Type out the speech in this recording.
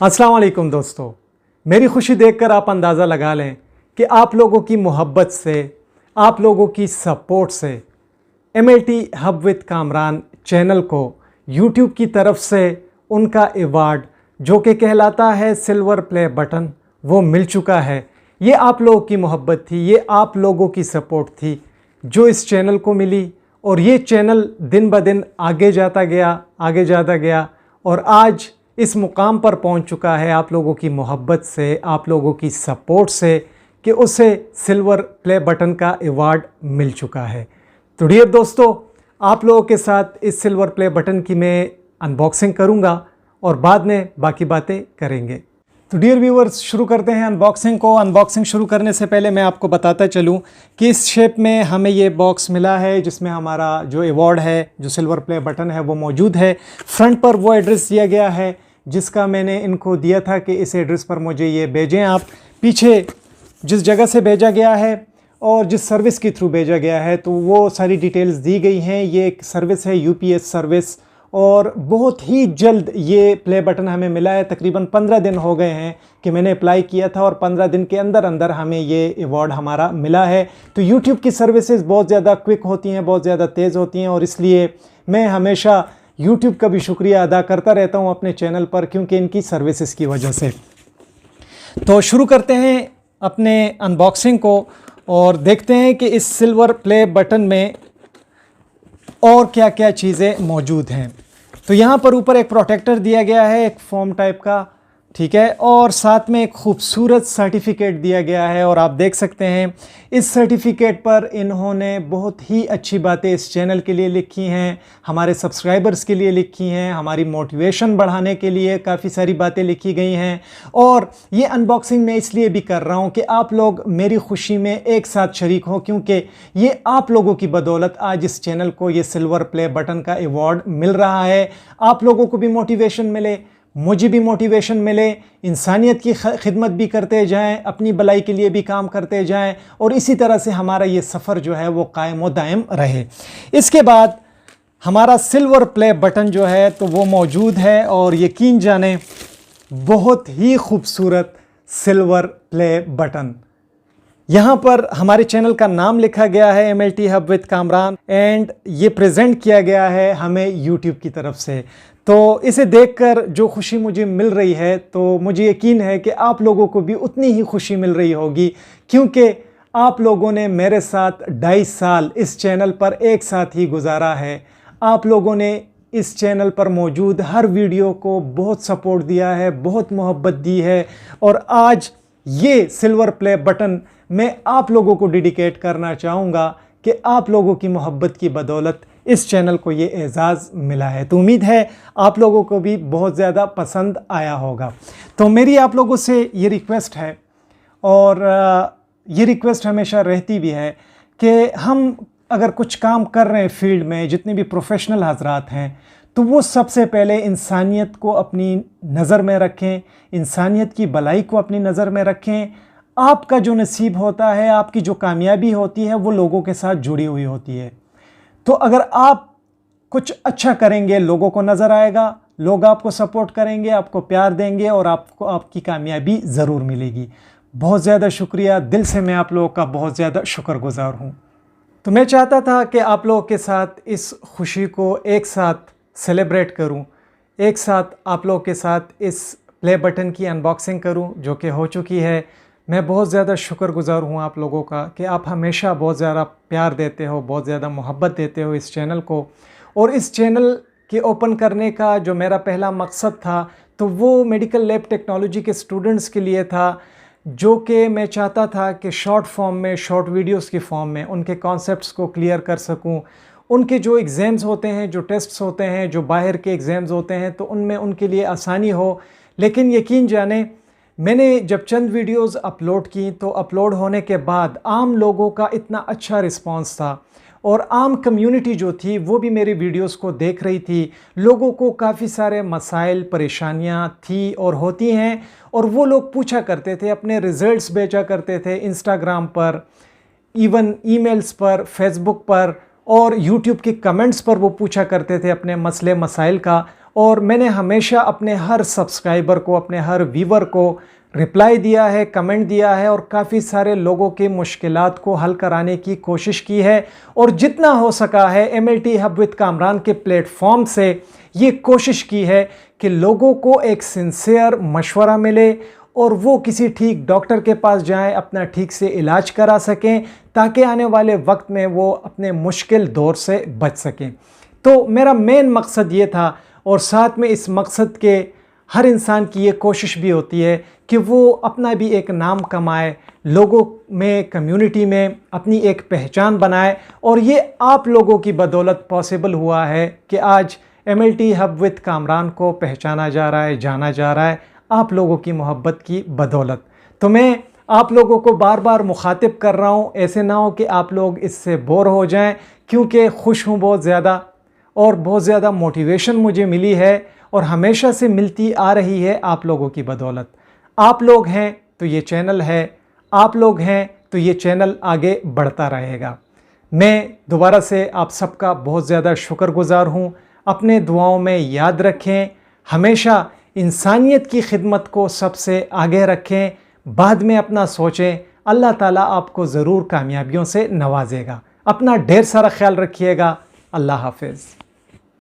अस्सलाम वालेकुम दोस्तों, मेरी खुशी देखकर आप अंदाज़ा लगा लें कि आप लोगों की मोहब्बत से, आप लोगों की सपोर्ट से MLT hub with Kamran channel को YouTube की तरफ से उनका अवार्ड जो कि कहलाता है सिल्वर प्ले बटन, वो मिल चुका है। ये आप लोगों की मोहब्बत थी, ये आप लोगों की सपोर्ट थी जो इस चैनल को मिली और ये चैनल दिन ब दिन आगे जाता गया और आज इस मुकाम पर पहुंच चुका है आप लोगों की मोहब्बत से, आप लोगों की सपोर्ट से कि उसे सिल्वर प्ले बटन का अवार्ड मिल चुका है। तो डियर दोस्तों, आप लोगों के साथ इस सिल्वर प्ले बटन की मैं अनबॉक्सिंग करूंगा और बाद में बाकी बातें करेंगे। तो डियर व्यूअर्स, शुरू करते हैं अनबॉक्सिंग को। अनबॉक्सिंग शुरू करने से पहले मैं आपको बताता चलूं कि इस शेप में हमें ये बॉक्स मिला है जिसमें हमारा जो अवार्ड है, जो सिल्वर प्ले बटन है, वो मौजूद है। फ्रंट पर वो एड्रेस दिया गया है जिसका मैंने इनको दिया था कि इस एड्रेस पर मुझे ये भेजें आप। पीछे जिस जगह से भेजा गया है और जिस सर्विस के थ्रू भेजा गया है तो वो सारी डिटेल्स दी गई हैं। ये एक सर्विस है, UPS सर्विस, और बहुत ही जल्द ये प्ले बटन हमें मिला है। तकरीबन 15 दिन हो गए हैं कि मैंने अप्लाई किया था और 15 दिन के अंदर अंदर हमें ये अवार्ड हमारा मिला है। तो YouTube की सर्विसेज बहुत ज़्यादा क्विक होती हैं, बहुत ज़्यादा तेज़ होती हैं और इसलिए मैं हमेशा YouTube का भी शुक्रिया अदा करता रहता हूँ अपने चैनल पर, क्योंकि इनकी सर्विसेज की वजह से। तो शुरू करते हैं अपने अनबॉक्सिंग को और देखते हैं कि इस सिल्वर प्ले बटन में और क्या क्या चीज़ें मौजूद हैं। तो यहाँ पर ऊपर एक प्रोटेक्टर दिया गया है, एक फोम टाइप का, ठीक है, और साथ में एक खूबसूरत सर्टिफिकेट दिया गया है। और आप देख सकते हैं इस सर्टिफिकेट पर इन्होंने बहुत ही अच्छी बातें इस चैनल के लिए लिखी हैं, हमारे सब्सक्राइबर्स के लिए लिखी हैं, हमारी मोटिवेशन बढ़ाने के लिए काफ़ी सारी बातें लिखी गई हैं। और ये अनबॉक्सिंग मैं इसलिए भी कर रहा हूँ कि आप लोग मेरी खुशी में एक साथ शरीक हों, क्योंकि ये आप लोगों की बदौलत आज इस चैनल को ये सिल्वर प्ले बटन का अवार्ड मिल रहा है। आप लोगों को भी मोटिवेशन मिले, मुझे भी मोटिवेशन मिले, इंसानियत की खिदमत भी करते जाएं, अपनी भलाई के लिए भी काम करते जाएं और इसी तरह से हमारा ये सफ़र जो है वो कायम व दायम रहे। इसके बाद हमारा सिल्वर प्ले बटन जो है तो वो मौजूद है और यकीन जाने बहुत ही खूबसूरत सिल्वर प्ले बटन। यहाँ पर हमारे चैनल का नाम लिखा गया है MLT hub with Kamran and ये प्रेजेंट किया गया है हमें YouTube की तरफ से। तो इसे देखकर जो खुशी मुझे मिल रही है तो मुझे यकीन है कि आप लोगों को भी उतनी ही खुशी मिल रही होगी, क्योंकि आप लोगों ने मेरे साथ 2.5 साल इस चैनल पर एक साथ ही गुजारा है। आप लोगों ने इस चैनल पर मौजूद हर वीडियो को बहुत सपोर्ट दिया है, बहुत मोहब्बत दी है और आज ये सिल्वर प्ले बटन मैं आप लोगों को डेडिकेट करना चाहूँगा कि आप लोगों की मोहब्बत की बदौलत इस चैनल को ये एज़ाज़ मिला है। तो उम्मीद है आप लोगों को भी बहुत ज़्यादा पसंद आया होगा। तो मेरी आप लोगों से ये रिक्वेस्ट है और ये रिक्वेस्ट हमेशा रहती भी है कि हम अगर कुछ काम कर रहे हैं फील्ड में, जितने भी प्रोफेशनल हजरात हैं, तो वो सबसे पहले इंसानियत को अपनी नज़र में रखें, इंसानियत की भलाई को अपनी नज़र में रखें। आपका जो नसीब होता है, आपकी जो कामयाबी होती है, वो लोगों के साथ जुड़ी हुई होती है। तो अगर आप कुछ अच्छा करेंगे, लोगों को नज़र आएगा, लोग आपको सपोर्ट करेंगे, आपको प्यार देंगे और आपको आपकी कामयाबी ज़रूर मिलेगी। बहुत ज़्यादा शुक्रिया, दिल से मैं आप लोगों का बहुत ज़्यादा शुक्रगुजार हूँ। तो मैं चाहता था कि आप लोगों के साथ इस खुशी को एक साथ सेलिब्रेट करूँ, एक साथ आप लोगों के साथ इस प्ले बटन की अनबॉक्सिंग करूँ जो कि हो चुकी है। मैं बहुत ज़्यादा शुक्रगुजार हूँ आप लोगों का कि आप हमेशा बहुत ज़्यादा प्यार देते हो, बहुत ज़्यादा मोहब्बत देते हो इस चैनल को। और इस चैनल के ओपन करने का जो मेरा पहला मकसद था तो वो मेडिकल लैब टेक्नोलॉजी के स्टूडेंट्स के लिए था, जो कि मैं चाहता था कि शॉर्ट फॉर्म में, शॉर्ट वीडियोस की फॉर्म में उनके कॉन्सेप्ट्स को क्लियर कर सकूं। उनके जो एग्ज़ाम्स होते हैं, जो टेस्ट्स होते हैं, जो बाहर के एग्ज़ाम्स होते हैं, तो उनमें उनके लिए आसानी हो। लेकिन यकीन जाने, मैंने जब चंद वीडियोस अपलोड की तो अपलोड होने के बाद आम लोगों का इतना अच्छा रिस्पांस था और आम कम्युनिटी जो थी वो भी मेरी वीडियोस को देख रही थी। लोगों को काफ़ी सारे मसाइल, परेशानियां थी और होती हैं और वो लोग पूछा करते थे, अपने रिज़ल्ट्स भेजा करते थे इंस्टाग्राम पर, इवन ईमेल्स पर, फेसबुक पर और यूट्यूब के कमेंट्स पर वो पूछा करते थे अपने मसले मसाइल का। और मैंने हमेशा अपने हर सब्सक्राइबर को, अपने हर व्यूवर को रिप्लाई दिया है, कमेंट दिया है और काफ़ी सारे लोगों के मुश्किलात को हल कराने की कोशिश की है। और जितना हो सका है MLT हब विद कामरान के प्लेटफॉर्म से ये कोशिश की है कि लोगों को एक सिंसियर मशवरा मिले और वो किसी ठीक डॉक्टर के पास जाएं, अपना ठीक से इलाज करा सकें, ताकि आने वाले वक्त में वो अपने मुश्किल दौर से बच सकें। तो मेरा मेन मकसद ये था, और साथ में इस मकसद के हर इंसान की ये कोशिश भी होती है कि वो अपना भी एक नाम कमाए, लोगों में, कम्युनिटी में अपनी एक पहचान बनाए। और ये आप लोगों की बदौलत पॉसिबल हुआ है कि आज MLT हब विद कामरान को पहचाना जा रहा है, जाना जा रहा है, आप लोगों की मोहब्बत की बदौलत। तो मैं आप लोगों को बार बार मुखातिब कर रहा हूँ, ऐसे ना हो कि आप लोग इससे बोर हो जाएं, क्योंकि खुश हूँ बहुत ज़्यादा और बहुत ज़्यादा मोटिवेशन मुझे मिली है और हमेशा से मिलती आ रही है आप लोगों की बदौलत। आप लोग हैं तो ये चैनल है, आप लोग हैं तो ये चैनल आगे बढ़ता रहेगा। मैं दोबारा से आप सबका बहुत ज़्यादा शुक्रगुज़ार हूँ। अपने दुआओं में याद रखें, हमेशा इंसानियत की खिदमत को सबसे आगे रखें, बाद में अपना सोचें। अल्लाह ताला आपको ज़रूर कामयाबियों से नवाजेगा। अपना ढेर सारा ख्याल रखिएगा। अल्लाह हाफिज़।